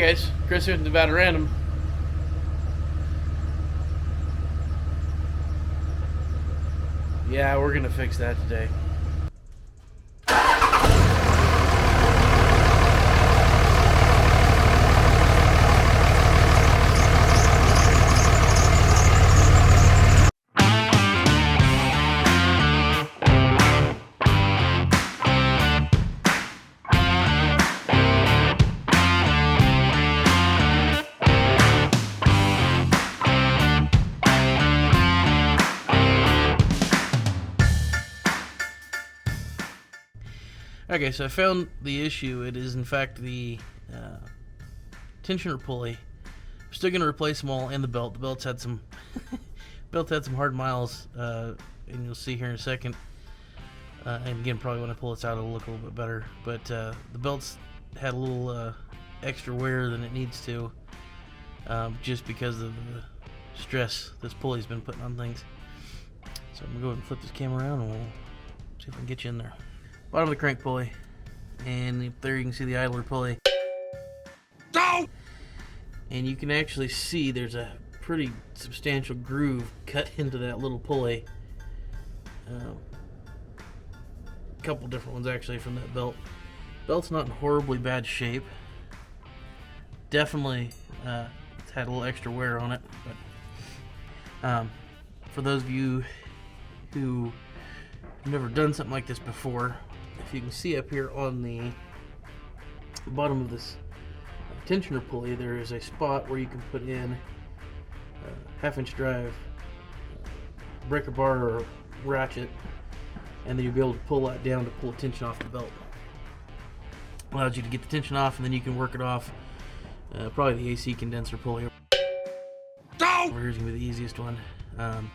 guys, Chris here with Nevada Random. Yeah, we're gonna fix that today. Okay, so I found the issue. It is in fact the tensioner pulley. I'm still going to replace them all and the belt. The belt's had some hard miles, and you'll see here in a second. And again, probably when I pull this out, it'll look a little bit better. But the belt's had a little extra wear than it needs to, just because of the stress this pulley's been putting on things. So I'm going to go ahead and flip this camera around and we'll see if I can get you in there. Bottom of the crank pulley, and up there you can see the idler pulley. Go! And you can actually see there's a pretty substantial groove cut into that little pulley. A couple different ones actually from that belt. Belt's not in horribly bad shape. Definitely it's had a little extra wear on it, but for those of you who have never done something like this before, if you can see up here on the bottom of this tensioner pulley, there is a spot where you can put in a half-inch drive, breaker bar or ratchet, and then you'll be able to pull that down to pull tension off the belt. Allows you to get the tension off, and then you can work it off. Probably the AC condenser pulley. Over here's gonna be the easiest one. And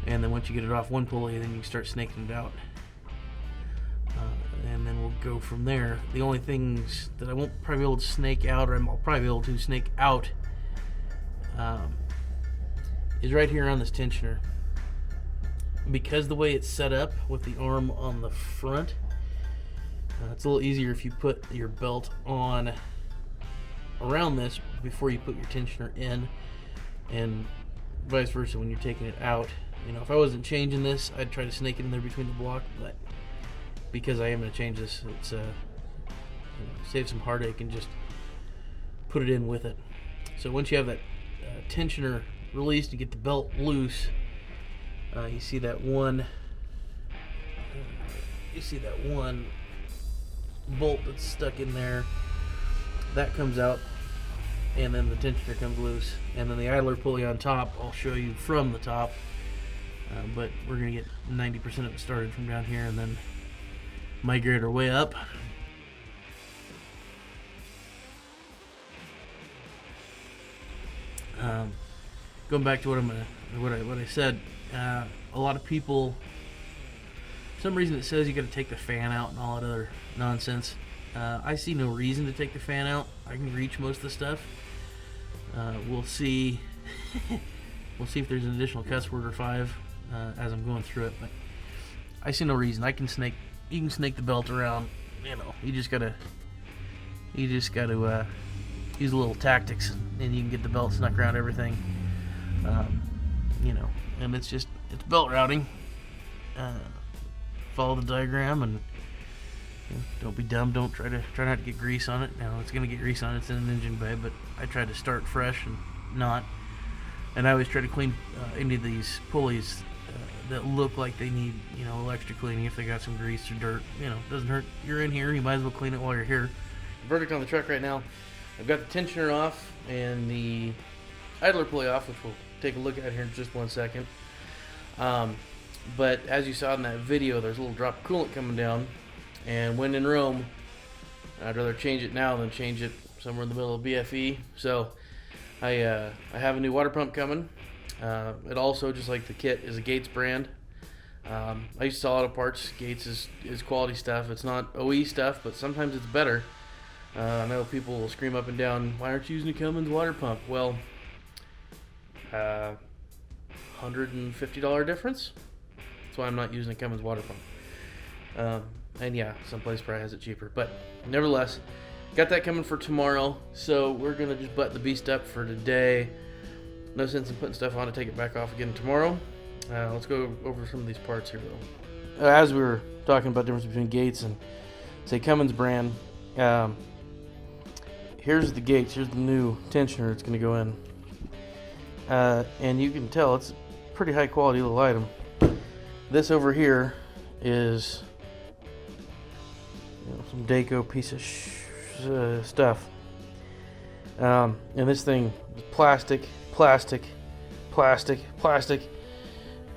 then once you get it off one pulley, then you can start snaking it out. And then we'll go from there. The only things that I won't probably be able to snake out, or I'll probably be able to snake out, is right here on this tensioner. Because the way it's set up with the arm on the front, it's a little easier if you put your belt on around this before you put your tensioner in, and vice versa when you're taking it out. You know, if I wasn't changing this, I'd try to snake it in there between the block, but because I am going to change this, it's save some heartache and just put it in with it. So once you have that tensioner released, you get the belt loose. You see that one bolt that's stuck in there. That comes out, and then the tensioner comes loose, and then the idler pulley on top I'll show you from the top, but we're going to get 90% of it started from down here and then migrate our way up. Going back to what I said, a lot of people, for some reason it says you got to take the fan out and all that other nonsense. I see no reason to take the fan out. I can reach most of the stuff. We'll see. We'll see if there's an additional cuss word or five as I'm going through it. But I see no reason. You can snake the belt around. You know, you just gotta use a little tactics, and you can get the belt snuck around everything. You know, and it's belt routing. Follow the diagram and. Don't be dumb. Don't try not to get grease on it. Now it's gonna get grease on it. It's in an engine bay, but I tried to start fresh and not. And I always try to clean any of these pulleys that look like they need, you know, a little extra cleaning. If they got some grease or dirt, you know, doesn't hurt. You're in here. You might as well clean it while you're here. Verdict on the truck right now. I've got the tensioner off and the idler pulley off, which we'll take a look at here in just one second. But as you saw in that video, there's a little drop of coolant coming down. And when in Rome, I'd rather change it now than change it somewhere in the middle of BFE. So I have a new water pump coming. It also, just like the kit, is a Gates brand. I used to sell auto parts. Gates is quality stuff. It's not OE stuff, but sometimes it's better. I know people will scream up and down, why aren't you using a Cummins water pump? Well, $150 difference. That's why I'm not using a Cummins water pump. And yeah, someplace probably has it cheaper. But nevertheless, got that coming for tomorrow. So we're gonna just button the beast up for today. No sense in putting stuff on to take it back off again tomorrow. Let's go over some of these parts here though. As we were talking about the difference between Gates and say Cummins brand, here's the Gates. Here's the new tensioner it's going to go in, and you can tell it's a pretty high quality little item. This over here is some Daco piece of stuff, and this thing is plastic.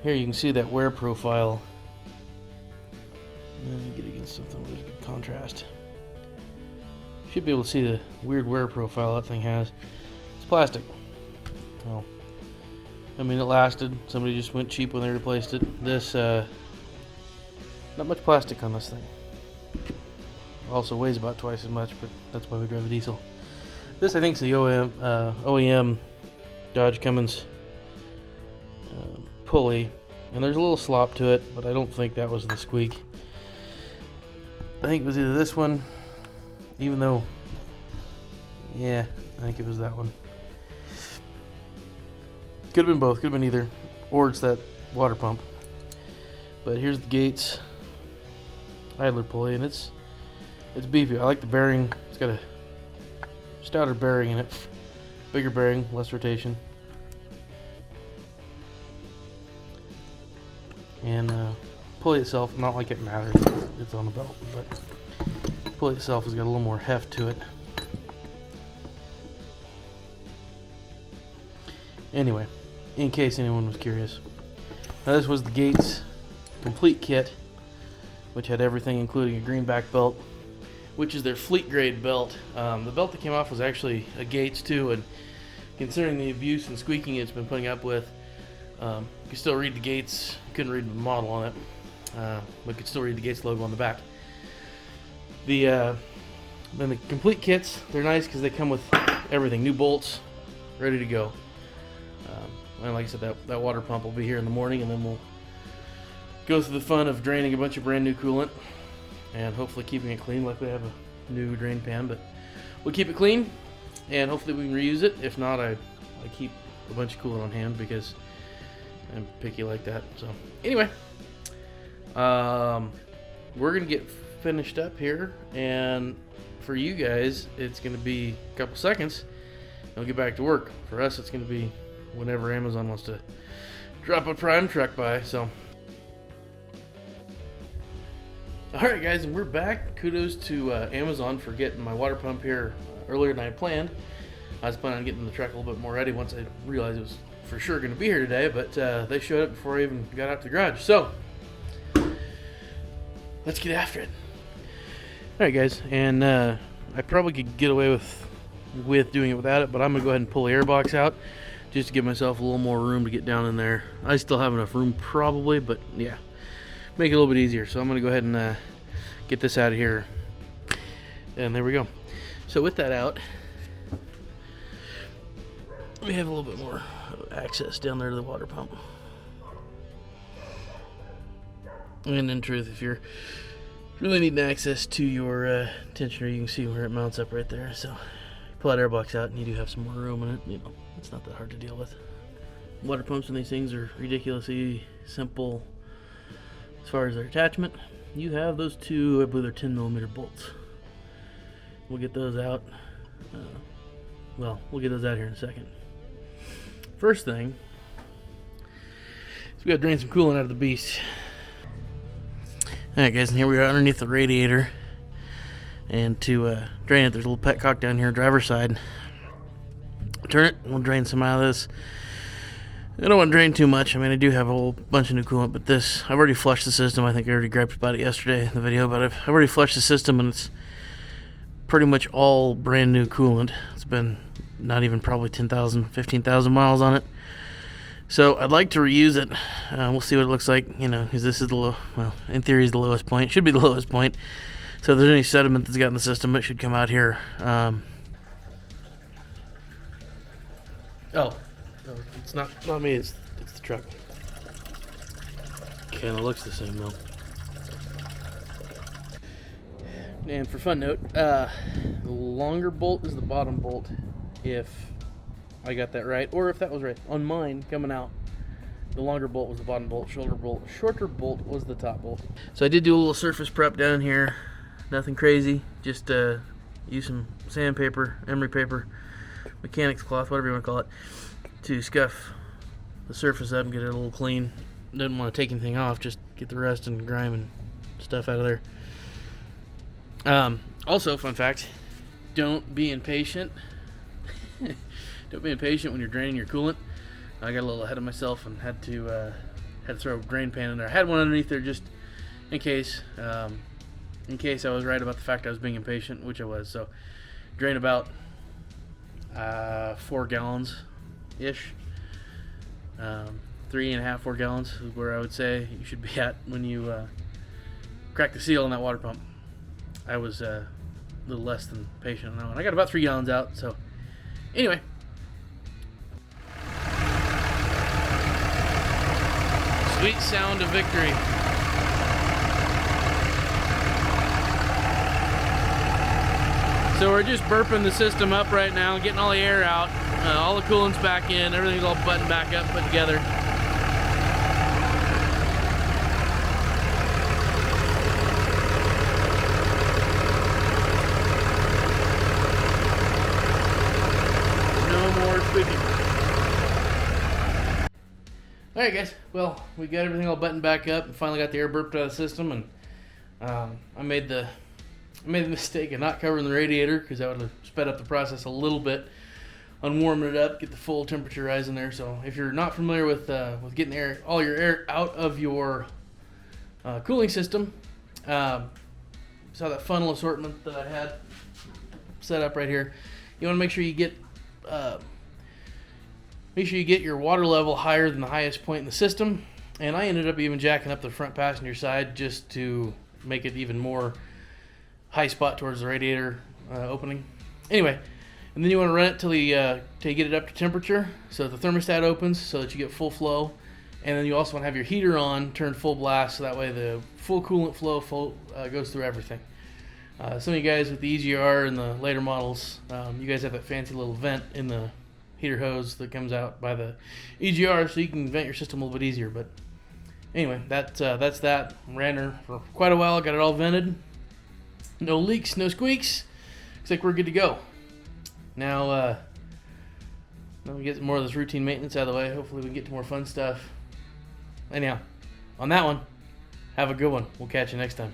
Here you can see that wear profile. Let me get against something with good contrast. Should be able to see the weird wear profile that thing has. It's plastic. Well, I mean, it lasted. Somebody just went cheap when they replaced it. This, not much plastic on this thing. Also weighs about twice as much, but that's why we drive a diesel. This, I think, is the OEM Dodge Cummins pulley, and there's a little slop to it, but I don't think that was the squeak. I think it was either this one, even though, yeah, I think it was that one. Could have been both, could have been either, or it's that water pump. But here's the Gates idler pulley, and it's beefy. I like the bearing. It's got a stouter bearing in it, bigger bearing, less rotation. And pulley itself, not like it matters, it's on the belt, but pulley itself has got a little more heft to it. Anyway, in case anyone was curious, now this was the Gates complete kit, which had everything including a greenback belt, which is their fleet grade belt. The belt that came off was actually a Gates too, and considering the abuse and squeaking it's been putting up with, you can still read the Gates. Couldn't read the model on it, but could still read the Gates logo on the back. Then the complete kits, they're nice because they come with everything, new bolts, ready to go. And like I said, that water pump will be here in the morning, and then we'll go through the fun of draining a bunch of brand new coolant and hopefully keeping it clean. Like we have a new drain pan, but we'll keep it clean and hopefully we can reuse it. If not, I keep a bunch of coolant on hand because I'm picky like that. So anyway, we're gonna get finished up here, and for you guys it's gonna be a couple seconds and we'll get back to work. For us it's gonna be whenever Amazon wants to drop a Prime truck by. So alright guys, and we're back. Kudos to Amazon for getting my water pump here earlier than I planned. I was planning on getting the truck a little bit more ready once I realized it was for sure going to be here today, but they showed up before I even got out to the garage. So let's get after it. Alright guys, and I probably could get away with doing it without it, but I'm going to go ahead and pull the airbox out just to give myself a little more room to get down in there. I still have enough room probably, but yeah, make it a little bit easier. So I'm going to go ahead and get this out of here, and there we go. So with that out, we have a little bit more access down there to the water pump. And in truth, if you're really needing access to your tensioner, you can see where it mounts up right there. So you pull that airbox out and you do have some more room in it. You know, it's not that hard to deal with. Water pumps and these things are ridiculously simple as far as their attachment. You have those two, I believe they're 10mm bolts. We'll get those out. Well, we'll get those out here in a second. First thing is we gotta drain some coolant out of the beast. Alright guys, and here we are underneath the radiator, and to drain it, there's a little petcock down here, driver's side. Turn it, we'll drain some out of this. I don't want to drain too much. I mean, I do have a whole bunch of new coolant, but this, I've already flushed the system. I think I already griped about it yesterday in the video, but I've already flushed the system, and it's pretty much all brand new coolant. It's been not even probably 10,000, 15,000 miles on it. So I'd like to reuse it. We'll see what it looks like, you know, because this is the low, well, in theory is the lowest point. It should be the lowest point. So if there's any sediment that's got in the system, it should come out here. Oh, no, it's not me, it's the truck. Kinda looks the same though. And for fun note, the longer bolt is the bottom bolt, if I got that right, or if that was right. On mine, coming out, the longer bolt was the bottom bolt, shorter bolt was the top bolt. So I did do a little surface prep down here. Nothing crazy, just use some sandpaper, emery paper, mechanics cloth, whatever you want to call it, to scuff the surface up and get it a little clean. Didn't want to take anything off, just get the rust and grime and stuff out of there. Also, fun fact, don't be impatient. Don't be impatient when you're draining your coolant. I got a little ahead of myself and had to throw a drain pan in there. I had one underneath there just in case I was right about the fact I was being impatient, which I was. So drain about 4 gallons ish. 3.5, 4 gallons is where I would say you should be at when you crack the seal on that water pump. I was a little less than patient on that one. I got about 3 gallons out. So anyway, sweet sound of victory. So we're just burping the system up right now, getting all the air out, all the coolant's back in, everything's all buttoned back up, put together. No more squeaking. Alright guys, well, we got everything all buttoned back up and finally got the air burped out of the system, and I made the mistake of not covering the radiator because that would have sped up the process a little bit on warming it up, get the full temperature rise in there. So if you're not familiar with getting all your air out of your cooling system, saw that funnel assortment that I had set up right here. You want to make sure you get your water level higher than the highest point in the system. And I ended up even jacking up the front passenger side just to make it even more high spot towards the radiator opening. Anyway, and then you want to run it till you get it up to temperature, so the thermostat opens so that you get full flow. And then you also want to have your heater on, turn full blast, so that way the full coolant flow goes through everything. Some of you guys with the EGR and the later models, you guys have that fancy little vent in the heater hose that comes out by the EGR, so you can vent your system a little bit easier. But anyway, that's that. Ran her for quite a while, got it all vented. No leaks, no squeaks. Looks like we're good to go. Now we get more of this routine maintenance out of the way. Hopefully we can get to more fun stuff. Anyhow, on that one, have a good one. We'll catch you next time.